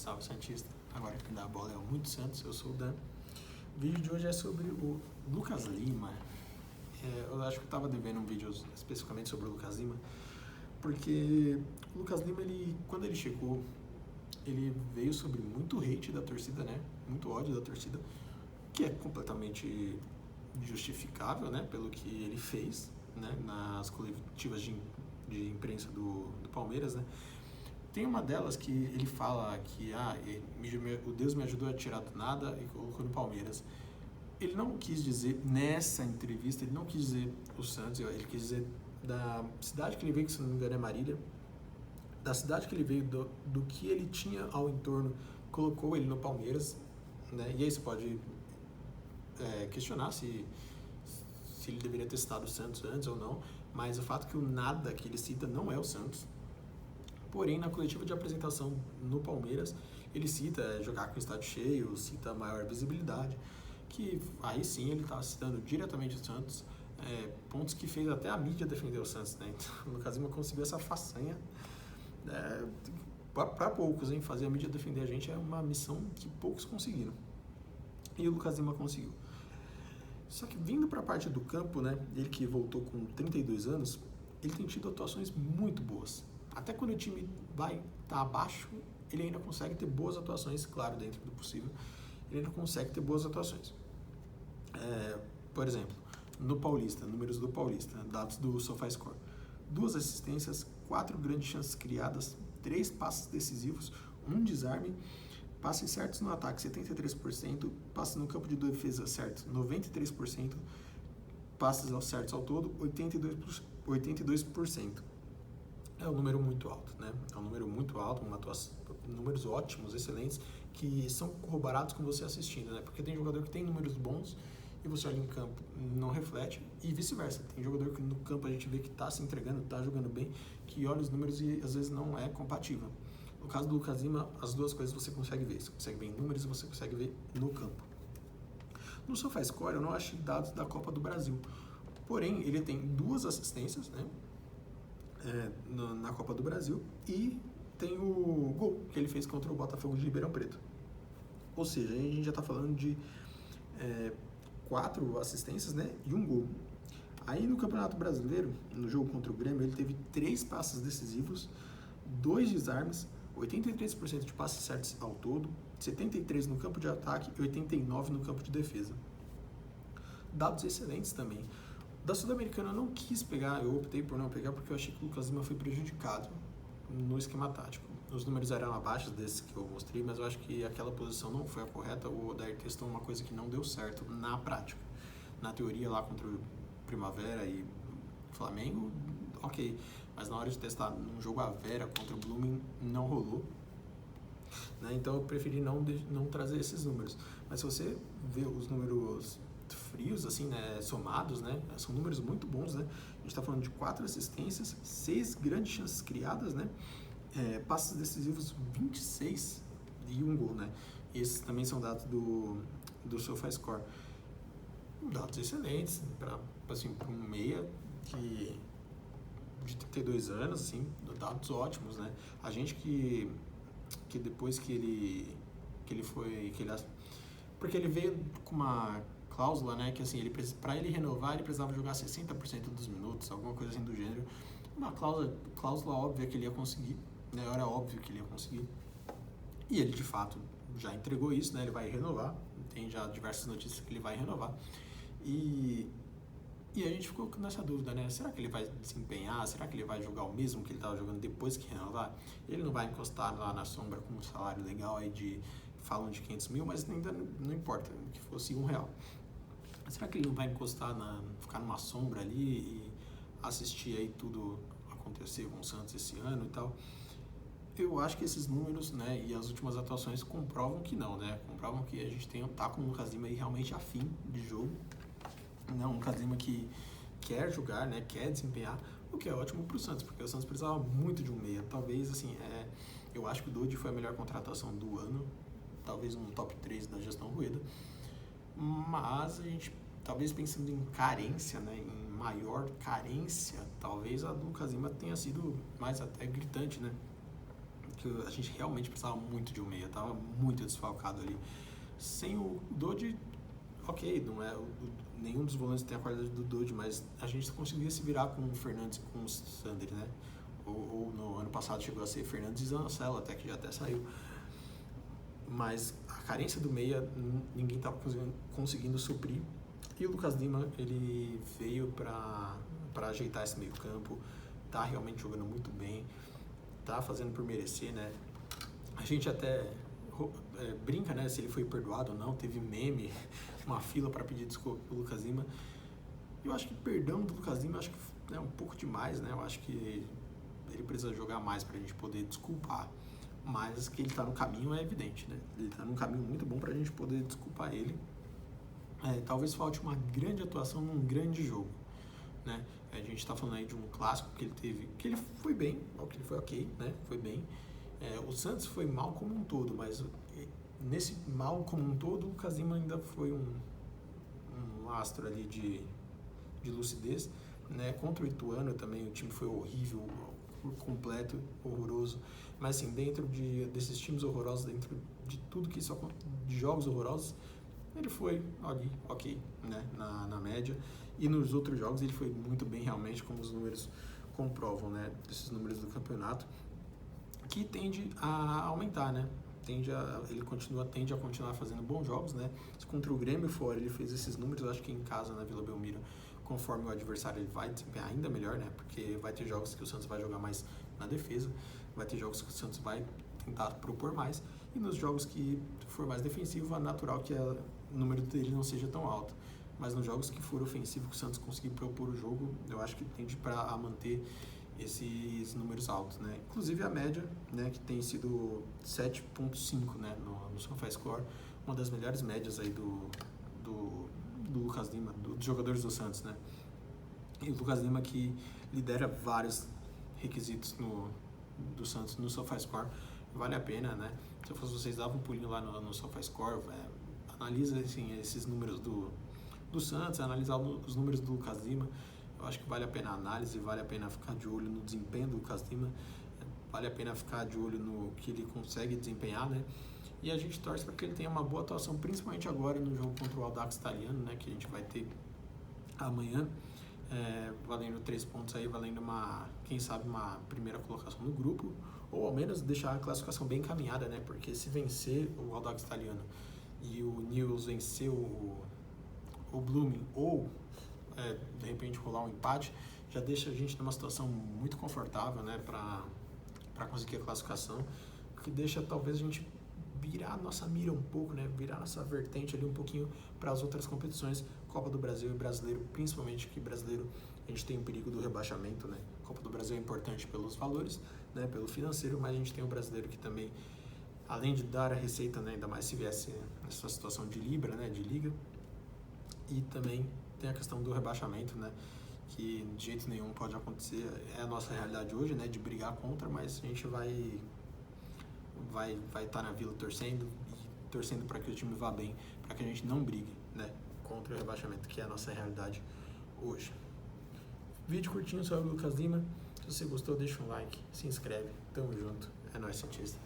Salve Santista, agora quem dá a bola é o Muito Santos, eu sou o Dan. O vídeo de hoje é sobre o Lucas Lima. Eu acho que eu estava devendo um vídeo especificamente sobre o Lucas Lima, porque o Lucas Lima, quando ele chegou, ele veio sobre muito hate da torcida, né? Muito ódio da torcida, que é completamente justificável, né? Pelo que ele fez, né? Nas coletivas de imprensa do Palmeiras, né? Tem uma delas que ele fala que o Deus me ajudou a tirar do nada e colocou no Palmeiras. Ele não quis dizer, nessa entrevista, ele não quis dizer o Santos, ele quis dizer da cidade que ele veio, que se não me engano é Marília, da cidade que ele veio, do que ele tinha ao entorno, colocou ele no Palmeiras, né? E aí você pode questionar se ele deveria ter citado o Santos antes ou não, mas o fato que o nada que ele cita não é o Santos. Porém, na coletiva de apresentação no Palmeiras, ele cita jogar com o estádio cheio, cita maior visibilidade, que aí sim ele está citando diretamente o Santos, pontos que fez até a mídia defender o Santos, né? Então, o Lucas Lima conseguiu essa façanha para poucos, hein? Fazer a mídia defender a gente é uma missão que poucos conseguiram. E o Lucas Lima conseguiu. Só que vindo para a parte do campo, né? Ele que voltou com 32 anos, ele tem tido atuações muito boas. Até quando o time vai estar abaixo, ele ainda consegue ter boas atuações, claro, dentro do possível, ele ainda consegue ter boas atuações. Por exemplo, no Paulista, números do Paulista, dados do SofaScore. 2 assistências, 4 grandes chances criadas, 3 passes decisivos, 1 desarme, passes certos no ataque 73%, passes no campo de defesa certos 93%, passes certos ao todo 82%. É um número muito alto, né? É um número muito alto, números ótimos, excelentes, que são corroborados com você assistindo, né? Porque tem jogador que tem números bons e você olha em campo não reflete, e vice-versa. Tem jogador que no campo a gente vê que está se entregando, está jogando bem, que olha os números e às vezes não é compatível. No caso do Lucas Lima, as duas coisas você consegue ver. Você consegue ver em números e você consegue ver no campo. No SofaScore, eu não achei dados da Copa do Brasil. Porém, ele tem 2 assistências, né? Na Copa do Brasil, e tem o gol que ele fez contra o Botafogo de Ribeirão Preto. Ou seja, a gente já está falando de 4 assistências, né, e 1 gol. Aí no Campeonato Brasileiro, no jogo contra o Grêmio, ele teve 3 passes decisivos, 2 desarmes, 83% de passes certos ao todo, 73% no campo de ataque e 89% no campo de defesa. Dados excelentes também. Da Sul-Americana eu não quis pegar, eu optei por não pegar porque eu achei que o Lucas Lima foi prejudicado no esquema tático. Os números eram abaixo desses que eu mostrei, mas eu acho que aquela posição não foi a correta. O Odair testou uma coisa que não deu certo na prática. Na teoria lá contra o Primavera e Flamengo, ok, mas na hora de testar num jogo a Vera contra o Blooming não rolou. Né? Então eu preferi não trazer esses números. Mas se você vê os números frios, assim, né, somados, né, são números muito bons, né, a gente está falando de 4 assistências, 6 grandes chances criadas, né, passes decisivos 26 e 1 gol, né, e esses também são dados do SofaScore, dados excelentes, para um meia de 32 anos, assim, dados ótimos, né, a gente que depois porque ele veio com uma cláusula, né, que assim, para ele renovar, ele precisava jogar 60% dos minutos, alguma coisa assim do gênero. Uma cláusula óbvia que ele ia conseguir, né, era óbvio que ele ia conseguir. E ele, de fato, já entregou isso, né, ele vai renovar, tem já diversas notícias que ele vai renovar. E a gente ficou nessa dúvida, né, será que ele vai desempenhar, será que ele vai jogar o mesmo que ele estava jogando depois que renovar? Ele não vai encostar lá na sombra com um salário legal aí falam de 500 mil, mas ainda não importa, que fosse R$1. Será que ele não vai encostar, ficar numa sombra ali e assistir aí tudo acontecer com o Santos esse ano e tal? Eu acho que esses números, né, e as últimas atuações comprovam que não, né? Comprovam que a gente tá com o Lucas Lima aí realmente afim de jogo. Não, um Lucas Lima que quer jogar, né, quer desempenhar, o que é ótimo pro Santos, porque o Santos precisava muito de um meia. Talvez, assim, eu acho que o Dodi foi a melhor contratação do ano, talvez um top 3 da gestão Rueda, mas a gente, talvez pensando em carência, né, em maior carência, talvez a do Lucas Lima tenha sido mais até gritante, né, que a gente realmente precisava muito de um meia, tava muito desfalcado ali. Sem o Dodge, ok, não é nenhum dos volantes tem a qualidade do Dodge, mas a gente conseguia se virar com o Fernandes e com o Sander, né? Ou no ano passado chegou a ser Fernandes e Zanocelo, até que já até saiu. Mas a carência do meia, ninguém estava conseguindo suprir. E o Lucas Lima, ele veio para ajeitar esse meio campo, tá realmente jogando muito bem, tá fazendo por merecer, né? A gente até brinca, né, se ele foi perdoado ou não, teve meme, uma fila para pedir desculpa pro Lucas Lima. Eu acho que perdão do Lucas Lima, acho que é um pouco demais, né? Eu acho que ele precisa jogar mais para a gente poder desculpar. Mas que ele está no caminho é evidente, né? Ele está num caminho muito bom para a gente poder desculpar ele. Talvez falte uma grande atuação num grande jogo, né? A gente está falando aí de um clássico que ele teve, que ele foi bem, que ele foi ok, né? Foi bem. O Santos foi mal como um todo, mas nesse mal como um todo, o Lucas Lima ainda foi um astro ali de lucidez, né? Contra o Ituano também o time foi horrível, por completo, horroroso. Mas assim, dentro desses times horrorosos, dentro de tudo que isso de jogos horrorosos, ele foi ali, ok, né, na média. E nos outros jogos ele foi muito bem realmente, como os números comprovam, né, desses números do campeonato, que tende a aumentar, né? Tende a continuar fazendo bons jogos, né? Contra o Grêmio fora ele fez esses números, eu acho que em casa na Vila Belmiro, conforme o adversário, ele vai desempenhar ainda melhor, né? Porque vai ter jogos que o Santos vai jogar mais na defesa, vai ter jogos que o Santos vai tentar propor mais, e nos jogos que for mais defensivo, é natural que o número dele não seja tão alto. Mas nos jogos que for ofensivo, que o Santos conseguir propor o jogo, eu acho que tende a manter esses números altos, né? Inclusive a média, né, que tem sido 7.5, né, no SofaScore, uma das melhores médias aí do Lucas Lima, dos jogadores do Santos, né? E o Lucas Lima que lidera vários requisitos do Santos no SofaScore, vale a pena, né? Se eu fosse vocês, davam um pulinho lá no SofaScore, analisa assim, esses números do Santos, analisar os números do Lucas Lima. Eu acho que vale a pena a análise, vale a pena ficar de olho no desempenho do Lucas Lima, vale a pena ficar de olho no que ele consegue desempenhar, né? E a gente torce para que ele tenha uma boa atuação, principalmente agora no jogo contra o Audax Italiano, né? Que a gente vai ter amanhã, valendo 3 pontos aí, valendo quem sabe uma primeira colocação no grupo, ou ao menos deixar a classificação bem encaminhada, né? Porque se vencer o Audax Italiano e o Nils vencer o Blooming, ou de repente rolar um empate, já deixa a gente numa situação muito confortável, né, para conseguir a classificação, que deixa talvez a gente virar a nossa mira um pouco, né, virar a nossa vertente ali um pouquinho para as outras competições, Copa do Brasil e Brasileiro, principalmente que brasileiro a gente tem o perigo do rebaixamento, né, Copa do Brasil é importante pelos valores, né, pelo financeiro, mas a gente tem o brasileiro que também, além de dar a receita, né, ainda mais se viesse nessa situação de Libra, né, de Liga, e também tem a questão do rebaixamento, né, que de jeito nenhum pode acontecer, é a nossa realidade hoje, né, de brigar contra, mas a gente vai estar na Vila torcendo para que o time vá bem, para que a gente não brigue, né, contra o rebaixamento, que é a nossa realidade hoje. Vídeo curtinho sobre o Lucas Lima, se você gostou deixa um like, se inscreve, tamo junto, é nóis, cientista.